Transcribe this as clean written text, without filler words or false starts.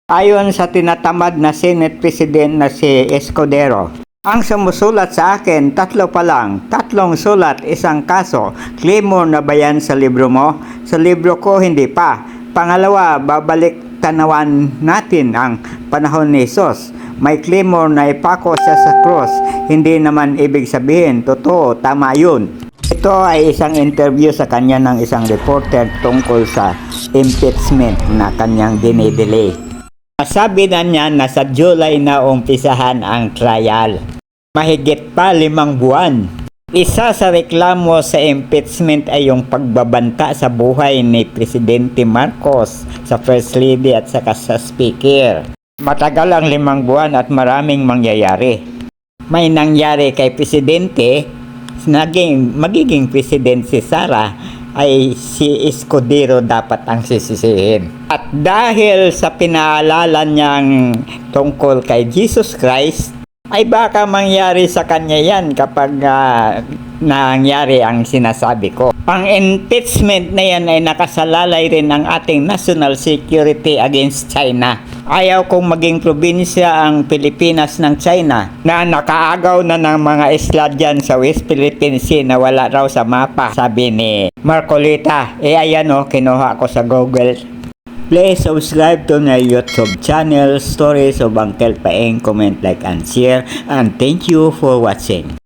Ayon sa tinatamad na Senate President na si Escudero, ang sumusulat sa akin, 3 pa lang, 3 sulat, 1 kaso. Claymore na ba yan sa libro mo? Sa libro ko, hindi pa. Pangalawa, babalik tanawan natin ang panahon ni Jesus. May claymore na ipako siya sa cross. Hindi naman ibig sabihin, totoo, tama yun. Ito ay isang interview sa kanya ng isang reporter tungkol sa impeachment na kanyang dinidelay. Sabi na niya na sa July na umpisahan ang trial. Mahigit pa 5 buwan. Isa sa reklamo sa impeachment ay yung pagbabanta sa buhay ni Presidente Marcos, sa First Lady at saka sa Speaker. Matagal ang 5 buwan at maraming mangyayari. May nangyari kay Presidente, magiging President si Sara, ay si Escudero dapat ang sisisihin. At dahil sa pinaalala niyang tungkol kay Jesus Christ, ay baka mangyari sa kanya yan kapag nangyari ang sinasabi ko. Ang impeachment na yan ay nakasalalay rin ang ating national security against China. Ayaw kong maging probinsya ang Pilipinas ng China na nakaagaw na ng mga isla dyan sa West Philippine Sea na wala raw sa mapa, sabi ni Marcolita. Ayan kinuha ko sa Google. Please subscribe to my YouTube channel, Stories of Uncle Paeng. Comment, like, and share. And thank you for watching.